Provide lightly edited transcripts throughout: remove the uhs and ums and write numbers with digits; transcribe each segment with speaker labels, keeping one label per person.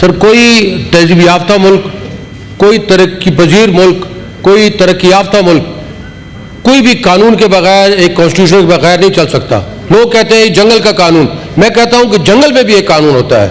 Speaker 1: سر کوئی تہذیب یافتہ ملک، کوئی ترقی پذیر ملک، کوئی ترقی یافتہ ملک کوئی بھی قانون کے بغیر، ایک کانسٹیٹیوشن کے بغیر نہیں چل سکتا۔ لوگ کہتے ہیں جنگل کا قانون، میں کہتا ہوں کہ جنگل میں بھی ایک قانون ہوتا ہے۔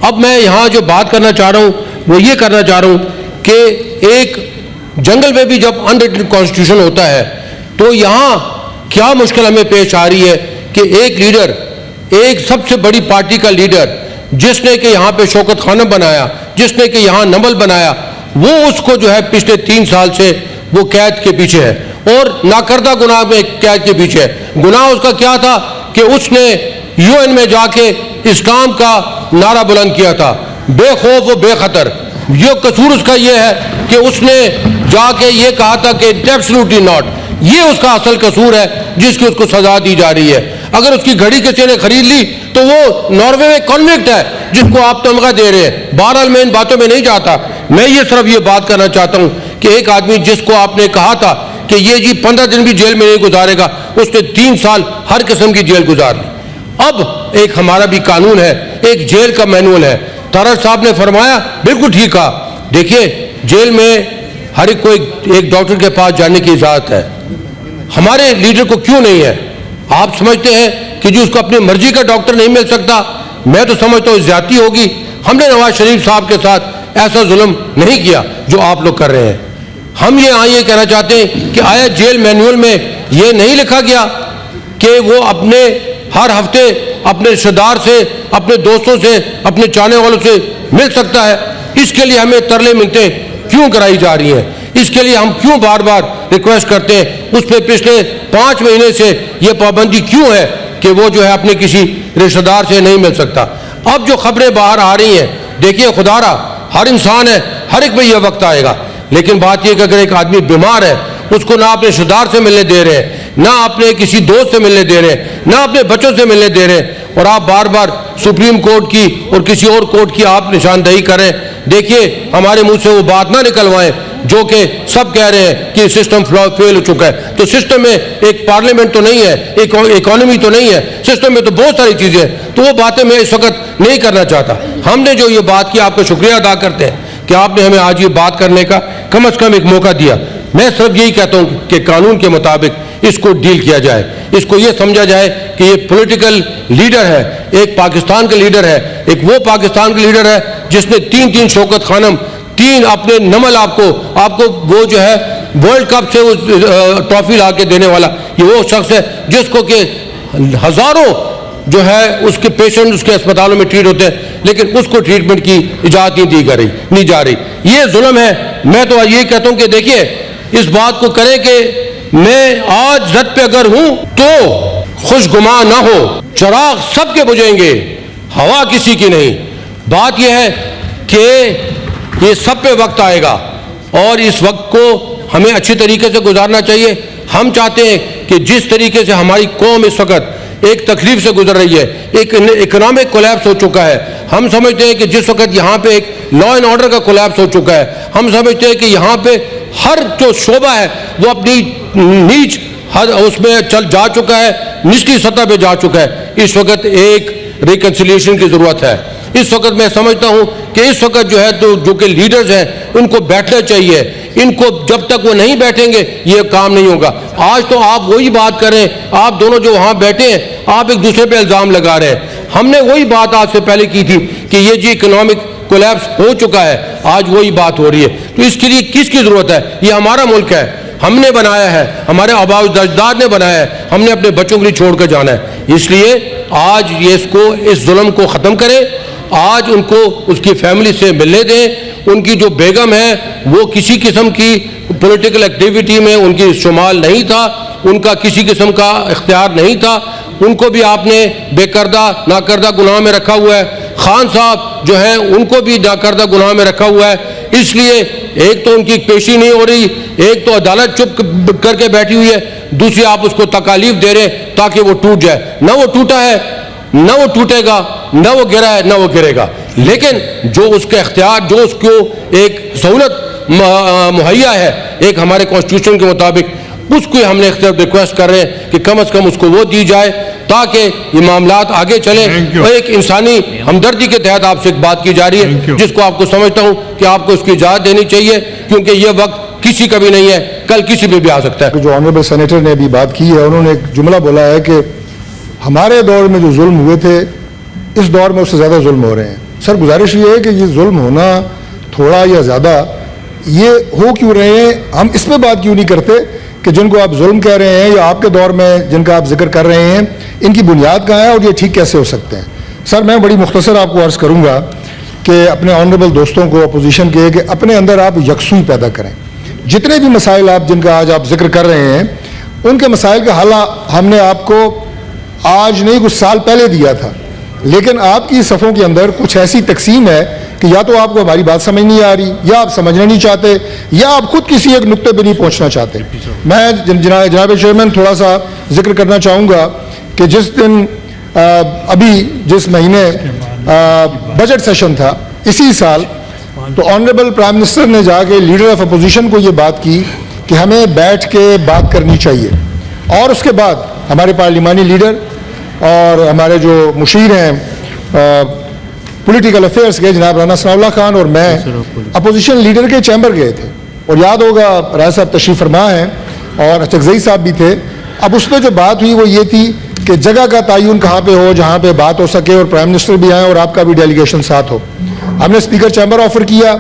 Speaker 1: اب میں یہاں جو بات کرنا چاہ رہا ہوں وہ یہ کرنا چاہ رہا ہوں کہ ایک جنگل میں بھی جب انریٹن کانسٹیٹیوشن ہوتا ہے تو یہاں کیا مشکل ہمیں پیش آ رہی ہے کہ ایک لیڈر، ایک سب سے بڑی پارٹی کا لیڈر جس نے کہ یہاں پہ شوکت خانم بنایا، جس نے کہ یہاں نمل بنایا، وہ اس کو جو ہے پچھلے 3 سال سے وہ قید کے پیچھے ہے اور ناکردہ گناہ میں قید کے پیچھے ہے۔ گناہ اس کا کیا تھا کہ اس نے UN میں جا کے اسلام کا نعرہ بلند کیا تھا، بے خوف و بے خطر۔ یہ قصور اس کا یہ ہے کہ اس نے جا کے یہ کہا تھا کہ ایبسلیوٹلی ناٹ، یہ اس کا اصل قصور ہے جس کی اس کو سزا دی جا رہی ہے۔ اگر اس کی گھڑی کسی نے خرید لی تو وہ ناروے میں کنوکٹ ہے جس کو آپ تمغہ دے رہے ہیں۔ بہرحال میں ان باتوں میں نہیں جاتا، میں یہ صرف یہ بات کرنا چاہتا ہوں کہ ایک آدمی جس کو آپ نے کہا تھا کہ یہ جی 15 دن بھی جیل میں نہیں گزارے گا، اس نے 3 سال ہر قسم کی جیل گزار لی۔ اب ایک ہمارا بھی قانون ہے، ایک جیل کا مینول ہے۔ تارڑ صاحب نے فرمایا بالکل ٹھیک کہا، دیکھیے جیل میں ہر ایک کو ایک ڈاکٹر کے پاس جانے کی اجازت ہے، ہمارے لیڈر کو کیوں نہیں ہے؟ آپ سمجھتے ہیں کہ جو اس کو اپنی مرضی کا ڈاکٹر نہیں مل سکتا؟ میں تو سمجھتا ہوں زیادتی ہوگی۔ ہم نے نواز شریف صاحب کے ساتھ ایسا ظلم نہیں کیا جو آپ لوگ کر رہے ہیں۔ ہم یہ کہنا چاہتے ہیں کہ آیا جیل مینول میں یہ نہیں لکھا گیا کہ وہ اپنے ہر ہفتے اپنے رشتہ دار سے، اپنے دوستوں سے، اپنے چاہنے والوں سے مل سکتا ہے؟ اس کے لیے ہمیں ترلے منتیں کیوں کرائی جا رہی ہیں؟ اس کے لیے ہم کیوں بار بار ریکویسٹ کرتے ہیں؟ اس پہ پچھلے 5 مہینے سے یہ پابندی کیوں ہے کہ وہ جو ہے اپنے کسی رشتہ دار سے نہیں مل سکتا؟ اب جو خبریں باہر آ رہی ہیں، دیکھیے خدا را ہر انسان ہے، ہر ایک میں یہ وقت آئے گا، لیکن بات یہ کہ اگر ایک آدمی بیمار ہے، اس کو نہ اپنے رشتہ دار سے ملنے دے رہے ہیں، نہ اپنے کسی دوست سے ملنے دے رہے ہیں، نہ اپنے بچوں سے ملنے دے رہے ہیں، اور آپ بار بار سپریم کورٹ کی اور کسی اور کورٹ کی آپ نشاندہی کریں۔ دیکھیے ہمارے منہ سے وہ بات نہ نکلوائیں جو کہ سب کہہ رہے ہیں کہ سسٹم فیل ہو چکا ہے۔ تو سسٹم میں ایک پارلیمنٹ تو نہیں ہے، ایک اکانومی تو نہیں ہے، سسٹم میں تو بہت ساری چیزیں ہیں۔ تو وہ باتیں میں اس وقت نہیں کرنا چاہتا۔ ہم نے جو یہ بات کی، آپ کا شکریہ ادا کرتے ہیں کہ آپ نے ہمیں آج یہ بات کرنے کا کم از کم ایک موقع دیا۔ میں صرف یہی کہتا ہوں کہ قانون کے مطابق اس کو ڈیل کیا جائے، اس کو یہ سمجھا جائے کہ یہ پولیٹیکل لیڈر ہے، ایک پاکستان کا لیڈر ہے، ایک وہ پاکستان کا لیڈر ہے جس نے 3 شوکت خانم، 3 اپنے نمل، آپ کو وہ جو ہے ورلڈ کپ سے وہ ٹرافی لا کے دینے والا، یہ وہ شخص ہے جس کو کہ ہزاروں جو ہے اس کے پیشنٹ اس کے اسپتالوں میں ٹریٹ ہوتے ہیں، لیکن اس کو ٹریٹمنٹ کی اجازت نہیں جا رہی۔ یہ ظلم ہے۔ میں تو یہ کہتا ہوں کہ دیکھیے اس بات کو کریں کہ میں آج زد پہ اگر ہوں تو خوشگمان نہ ہو، چراغ سب کے بجھیں گے، ہوا کسی کی نہیں۔ بات یہ ہے کہ یہ سب پہ وقت آئے گا اور اس وقت کو ہمیں اچھی طریقے سے گزارنا چاہیے۔ ہم چاہتے ہیں کہ جس طریقے سے ہماری قوم اس وقت ایک تکلیف سے گزر رہی ہے، ایک اکنامک کولیپس ہو چکا ہے، ہم سمجھتے ہیں کہ جس وقت یہاں پہ ایک لا اینڈ آرڈر کا کولیپس ہو چکا ہے، ہم سمجھتے ہیں کہ یہاں پہ ہر جو شعبہ ہے وہ اپنی نیچ اس میں جا چکا ہے، نچلی سطح پہ جا چکا ہے۔ اس وقت ایک ریکنسیلیشن کی ضرورت ہے۔ اس وقت میں سمجھتا ہوں کہ اس وقت جو ہے تو جو کہ لیڈرز ہیں ان کو بیٹھنا چاہیے، ان کو جب تک وہ نہیں بیٹھیں گے یہ کام نہیں ہوگا۔ آج تو آپ وہی بات کریں، آپ دونوں جو وہاں بیٹھے ہیں آپ ایک دوسرے پہ الزام لگا رہے ہیں۔ ہم نے وہی بات آج سے پہلے کی تھی کہ یہ جی اکنامک کولیپس ہو چکا ہے، آج وہی بات ہو رہی ہے۔ تو اس کے لیے کس کی ضرورت ہے؟ یہ ہمارا ملک ہے، ہم نے بنایا ہے، ہمارے آباء و اجداد نے بنایا ہے، ہم نے اپنے بچوں کے لیے چھوڑ کر جانا ہے۔ اس لیے آج یہ اس ظلم کو ختم کریں، آج ان کو اس کی فیملی سے ملنے دیں۔ ان کی جو بیگم ہے وہ کسی قسم کی پولیٹیکل ایکٹیویٹی میں ان کی شمال نہیں تھا، ان کا کسی قسم کا اختیار نہیں تھا، ان کو بھی آپ نے بے کردہ ناکردہ گناہ میں رکھا ہوا ہے۔ خان صاحب جو ہیں ان کو بھی ناکردہ گناہ میں رکھا ہوا ہے۔ اس لیے ایک تو ان کی پیشی نہیں ہو رہی، ایک تو عدالت چپ کر کے بیٹھی ہوئی ہے، دوسری آپ اس کو تکالیف دے رہے ہیں تاکہ وہ ٹوٹ جائے۔ نہ وہ ٹوٹا ہے، نہ وہ ٹوٹے گا، نہ وہ گرا ہے، نہ وہ گرے گا۔ لیکن جو اس کا اختیار، جو اس کو ایک سہولت مہیا ہے ایک ہمارے کانسٹیٹیوشن کے مطابق، اس کو ہم نے ریکویسٹ کر رہے ہیں کہ کم از کم اس کو وہ دی جائے تاکہ یہ معاملات آگے چلیں. اور ایک انسانی ہمدردی کے تحت آپ سے ایک بات کی جا رہی ہے جس کو آپ کو سمجھتا ہوں کہ آپ کو اس کی اجازت دینی چاہیے, کیونکہ یہ وقت کسی کا بھی نہیں ہے, کل کسی پہ بھی آ سکتا ہے.
Speaker 2: جو آنریبل سینیٹر نے ابھی بات کی ہے, انہوں نے ایک جملہ بولا ہے کہ ہمارے دور میں جو ظلم ہوئے تھے اس دور میں اس سے زیادہ ظلم ہو رہے ہیں. سر گزارش یہ ہے کہ یہ ظلم ہونا تھوڑا یا زیادہ یہ ہو کیوں رہے ہیں, ہم اس پہ بات کیوں نہیں کرتے کہ جن کو آپ ظلم کہہ رہے ہیں یا آپ کے دور میں جن کا آپ ذکر کر رہے ہیں ان کی بنیاد کہاں ہے اور یہ ٹھیک کیسے ہو سکتے ہیں. سر میں بڑی مختصر آپ کو عرض کروں گا کہ اپنے آنریبل دوستوں کو اپوزیشن کے کہ اپنے اندر آپ یکسوئی پیدا کریں. جتنے بھی مسائل آپ جن کا آج آپ ذکر کر رہے ہیں ان کے مسائل کا حل ہم نے آپ کو آج نہیں کچھ سال پہلے دیا تھا, لیکن آپ کی صفوں کے اندر کچھ ایسی تقسیم ہے کہ یا تو آپ کو ہماری بات سمجھ نہیں آ رہی, یا آپ سمجھنا نہیں چاہتے, یا آپ خود کسی ایک نقطے پہ نہیں پہنچنا چاہتے. میں جناب چیئرمین تھوڑا سا ذکر کرنا چاہوں گا کہ جس دن ابھی جس مہینے بجٹ سیشن تھا اسی سال, تو آنریبل پرائم منسٹر نے جا کے لیڈر آف اپوزیشن کو یہ بات کی کہ ہمیں بیٹھ کے بات کرنی چاہیے. اور اس کے بعد ہمارے پارلیمانی لیڈر اور ہمارے جو مشیر ہیں پولیٹیکل افیئرس کے جناب رانا ثناء اللہ خان اور میں اپوزیشن لیڈر کے چیمبر گئے تھے, اور یاد ہوگا رانا صاحب تشریف فرما ہیں اور چکزئی صاحب بھی تھے. اب اس پہ جو بات ہوئی وہ یہ تھی کہ جگہ کا تعین کہاں پہ ہو جہاں پہ بات ہو سکے اور پرائم منسٹر بھی آئیں اور آپ کا بھی ڈیلیگیشن ساتھ ہو. ہم نے اسپیکر چیمبر آفر کیا,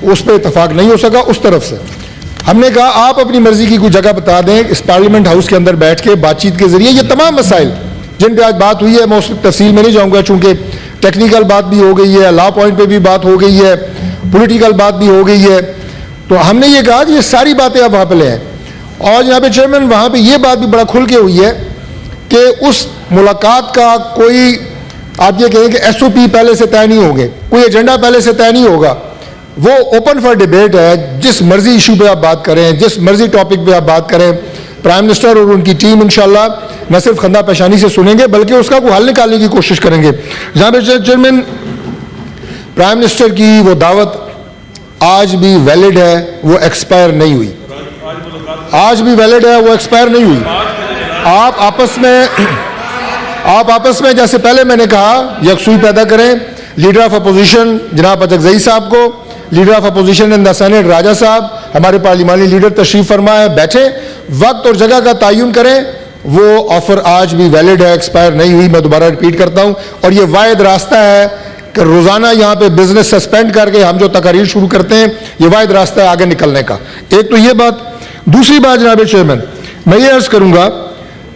Speaker 2: اس پہ اتفاق نہیں ہو سکا اس طرف سے. ہم نے کہا آپ اپنی مرضی کی کوئی جگہ بتا دیں اس پارلیمنٹ ہاؤس کے اندر بیٹھ کے بات چیت کے ذریعے یہ تمام مسائل جن پہ آج بات ہوئی ہے, میں اس تفصیل میں نہیں جاؤں گا چونکہ ٹیکنیکل بات بھی ہو گئی ہے, لا پوائنٹ پہ بھی بات ہو گئی ہے, پولیٹیکل بات بھی ہو گئی ہے. تو ہم نے یہ کہا کہ یہ ساری باتیں آپ وہاں پہ لیں. اور جناب چیئرمین وہاں پہ یہ بات بھی بڑا کھل کے ہوئی ہے کہ اس ملاقات کا کوئی آپ یہ کہیں کہ ایس او پی پہلے سے طے نہیں ہوگے, کوئی ایجنڈا پہلے سے طے نہیں ہوگا, وہ اوپن فار ڈیبیٹ ہے. جس مرضی ایشو پہ آپ بات کریں, جس مرضی ٹاپک پہ آپ بات کریں, پرائم منسٹر اور ان کی ٹیم انشاءاللہ نہ صرف خندہ پیشانی سے سنیں گے بلکہ اس کا کوئی حل نکالنے کی کوشش کریں گے. جناب چیئرمین پرائم منسٹر کی وہ دعوت آج بھی ویلڈ ہے, وہ ایکسپائر نہیں ہوئی, آج بھی ویلڈ ہے, وہ ایکسپائر نہیں ہوئی. آپ آپس میں جیسے پہلے میں نے کہا یکسوئی پیدا کریں. لیڈر آف اپوزیشن جناب چکزئی صاحب کو, leader of opposition in the senate Raja صاحب, ہمارے پارلیمانی لیڈر تشریف فرما ہے, بیٹھے وقت اور جگہ کا تعین کریں. وہ آفر آج بھی ویلڈ ہے, ایکسپائر نہیں ہوئی. میں دوبارہ ریپیٹ کرتا ہوں, اور یہ واحد راستہ ہے کہ روزانہ یہاں پہ بزنس سسپینڈ کر کے ہم جو تقاریر شروع کرتے ہیں یہ واحد راستہ ہے آگے نکلنے کا. ایک تو یہ بات. دوسری بات جناب چیئرمین میں یہ عرض کروں گا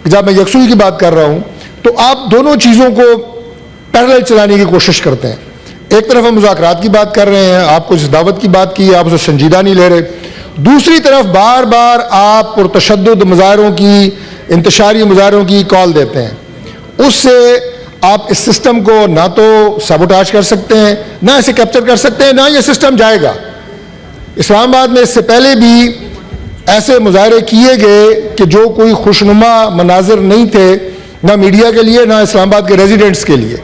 Speaker 2: کہ جب میں یکسوئی کی بات کر رہا ہوں تو آپ دونوں چیزوں کو پیرلل چلانے کی کوشش کرتے ہیں. ایک طرف ہم مذاکرات کی بات کر رہے ہیں, آپ کو جس دعوت کی بات کی آپ اسے سنجیدہ نہیں لے رہے, دوسری طرف بار بار آپ پرتشدد مظاہروں کی, انتشاری مظاہروں کی کال دیتے ہیں. اس سے آپ اس سسٹم کو نہ تو سابوٹاج کر سکتے ہیں, نہ اسے کیپچر کر سکتے ہیں, نہ یہ سسٹم جائے گا. اسلام آباد میں اس سے پہلے بھی ایسے مظاہرے کیے گئے کہ جو کوئی خوشنما مناظر نہیں تھے, نہ میڈیا کے لیے نہ اسلام آباد کے ریزیڈنٹس کے لیے.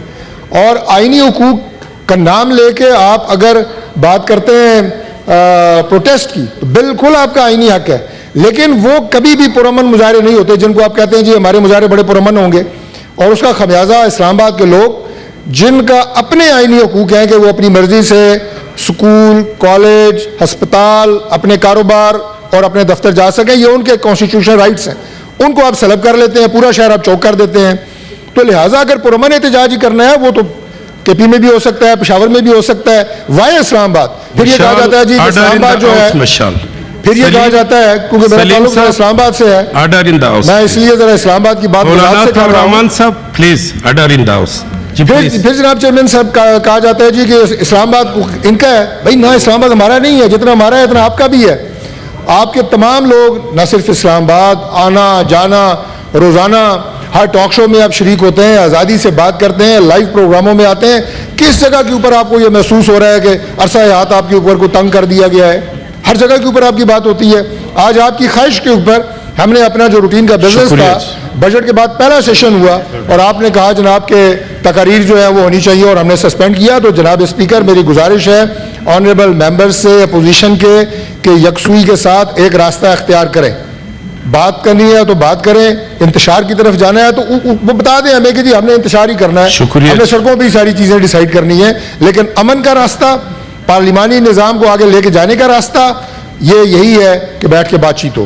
Speaker 2: اور آئینی حقوق کا نام لے کے آپ اگر بات کرتے ہیں پروٹیسٹ کی تو بالکل آپ کا آئینی حق ہے, لیکن وہ کبھی بھی پرامن مظاہرے نہیں ہوتے جن کو آپ کہتے ہیں جی ہمارے مظاہرے بڑے پرامن ہوں گے. اور اس کا خمیازہ اسلام آباد کے لوگ جن کا اپنے آئینی حقوق ہیں کہ وہ اپنی مرضی سے سکول, کالج, ہسپتال, اپنے کاروبار اور اپنے دفتر جا سکیں, یہ ان کے کانسٹیٹیوشنل رائٹس ہیں, ان کو آپ سلب کر لیتے ہیں, پورا شہر آپ چوک کر دیتے ہیں. تو لہٰذا اگر پرامن احتجاج کرنا ہے وہ تو کے پی میں بھی ہو سکتا ہے, پشاور میں بھی ہو سکتا ہے, وائے اسلام آباد. پھر یہ کہا جاتا ہے جی اسلام آباد جو ہے, پھر یہ کہا جاتا ہے کیونکہ میرا تعلق اسلام آباد سے ہے, میں اس لیے ذرا اسلام آباد کی بات سے کر رہا ہوں. پھر جناب چیئرمین صاحب کہا جاتا ہے جی کہ اسلام آباد ان کا ہے. بھائی نہ اسلام آباد ہمارا نہیں ہے, جتنا ہمارا ہے اتنا آپ کا بھی ہے. آپ کے تمام لوگ نہ صرف اسلام آباد آنا جانا, روزانہ ہر ٹاک شو میں آپ شریک ہوتے ہیں, آزادی سے بات کرتے ہیں, لائیو پروگراموں میں آتے ہیں. کس جگہ کے اوپر آپ کو یہ محسوس ہو رہا ہے کہ عرصہ حیات آپ کے اوپر کو تنگ کر دیا گیا ہے؟ ہر جگہ کے اوپر آپ کی بات ہوتی ہے. آج آپ کی خواہش کے اوپر ہم نے اپنا جو روٹین کا بزنس تھا, بجٹ کے بعد پہلا سیشن ہوا اور آپ نے کہا جناب کے تقاریر جو ہے وہ ہونی چاہیے اور ہم نے سسپینڈ کیا. تو جناب اسپیکر میری گزارش ہے آنریبل ممبر سے اپوزیشن کے کہ یکسوئی کے ساتھ ایک راستہ اختیار کریں. بات کرنی ہے تو بات کریں, انتشار کی طرف جانا ہے تو وہ بتا دیں ہمیں کہ جی ہم نے انتشار ہی کرنا ہے,
Speaker 1: شکریہ.
Speaker 2: ہم نے سڑکوں پہ ہی ساری چیزیں ڈیسائیڈ کرنی ہیں, لیکن امن کا راستہ, پارلیمانی نظام کو آگے لے کے جانے کا راستہ یہی ہے کہ بیٹھ کے بات چیت ہو.